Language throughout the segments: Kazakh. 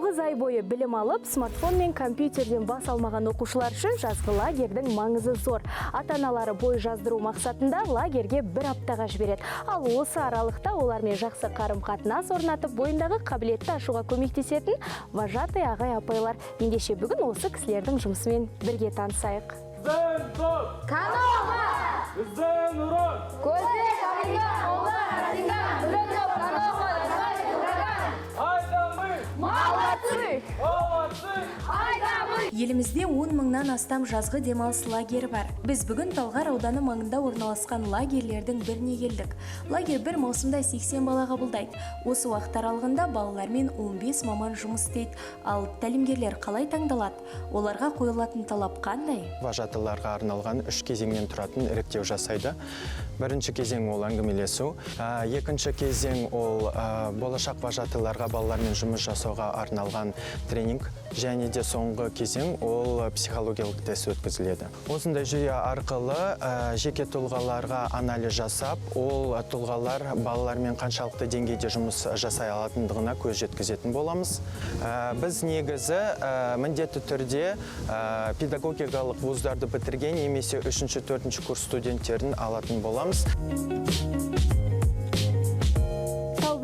9 ай бойы білім алып, смартфон мен компьютерден бас алмаған оқушылар үшін жазғы лагердің маңызы зор. Ата-аналары бой жаздыру мақсатында лагерге бір аптаға жібереді. Ал осы аралықта олармен жақсы қарым-қатынас орнатып, бойындағы қабілетті ашуға көмектесетін вожатый ағай апайлар. Ендеше бүгін осы кісілердің жұмысымен бірге танысайық. Біздің топ! Каноға! Біздің ұрон! Көзде қалынған, оғлар арасында, біздің топ каноға дасай Айдамы! Молодцы! Молодцы! Айдамы! Елімізде 10 мыңнан астам жазғы демалыс лагері бар. Біз бүгін Талғар ауданы маңында орналасқан лагерлердің біріне келдік. Лагер бір маусымда 80 бала қабылдайды. Осы уақыт аралығында балалармен 15 маман жұмыс істейді. Ал тәлімгерлер қалай таңдалады? Оларға қойылатын талап қандай? Вожатыларға арналған 3 кезеңнен тұратын іріктеу жасайды. Бірінші кезең ол әңгімелесу. Екінші кезең ол болашақ вожатыларға балалармен жұмыс жасауға арналған тренинг. Және де соңғы кезең ол психологиялық тест өткізіледі. Осындай жүйе арқылы жеке тұлғаларға анализ жасап, ол тұлғалар балалармен қаншалықты деңгейде жұмыс жасай алатындығына көз жеткізетін боламыз. Біз негізі міндетті түрде педагогикалық вуздарды бітірген немесе 3-4 курс студенттерін алатын боламыз.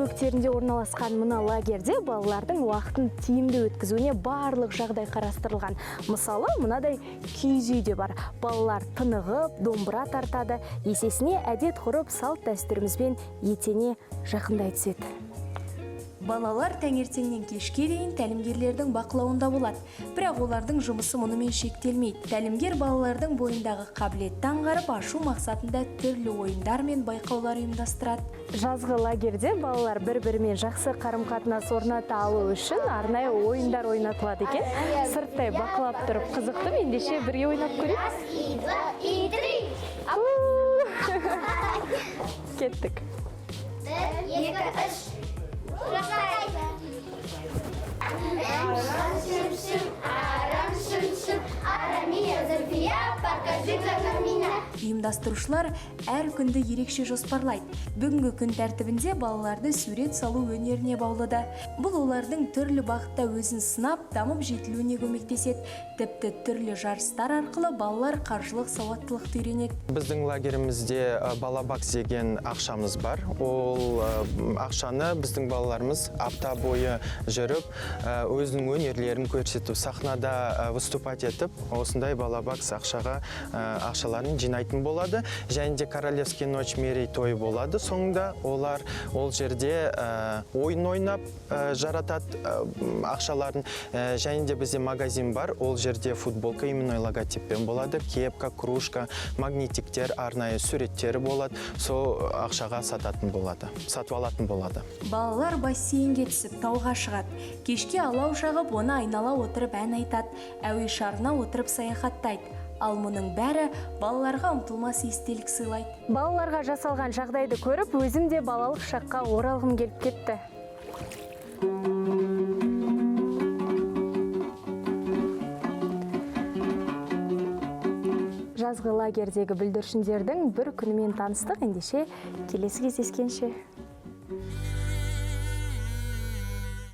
Бөктерінде орналасқан мына лагерде балалардың уақытын тиімді өткізуіне барлық жағдай қарастырылған. Мысалы, мынадай киіз үй де бар. Балалар тынығып, домбыра тартады, есесіне әдет ғұрып, салт дәстүрімізбен етене жақындай түседі. Балалар таңертеңнен кешке дейін тәлімгерлердің бақылауында болады. Бірақ олардың жұмысы мұнымен шектелмейді. Тәлімгер балалардың бойындағы қабілетті аңғарып ашу мақсатында түрлі ойындар мен байқаулар ұйымдастырады. Жазғы лагерде балалар бір-бірімен жақсы қарым-қатынас орната алу үшін арнайы ойындар ойнатылады екен. Сырттай бақылап тұрып қызықты, ендеше бірге ойнап көрейік. 1, 2, 3. Кеттік. 1, 2, 3. Ұйымдастырушылар әр күнді ерекше жоспарлайды. Бүгінгі күн тәртібінде балаларды сурет салу өнеріне баулыды. Бұл олардың түрлі бағытта өзін сынап, дамып жетілуіне көмектеседі. Тіпті түрлі жарыстар арқылы балалар қаржылық сауаттылықты үйренеді. Біздің лагерімізде балабакс деген ақшамыз бар. Ол ақшаны біздің балаларымыз апта бойы жүріп, өзінің өнерлерін көрсетіп, сахнада выступать етіп, осындай балабакс ақшаларын жинайтын болады. Және де Королевский ночь мерейтойы болады. Соңында олар ол жерде ойын ойнап жаратады ақшаларын. Және де бізде магазин бар. Ол жерде футболка именной логотиппен болады. Кепка, кружка, магнитиктер, арнайы суреттері болады. Сол ақшаға сатып алатын болады. Балалар бассейнге түсіп, тауға шығады. Кешке алау жағып, оны айнала отырып ән айтады. Әуе шарына отырып саяхаттайды. Ал мұның бәрі балаларға ұмытылмас естелік сыйлайды. Балаларға жасалған жағдайды көріп, өзім де балалық шаққа оралғым келіп кетті. Жазғы лагердегі бүлдіршіндердің бір күнімен таныстық, ендеше келесі кездескенше.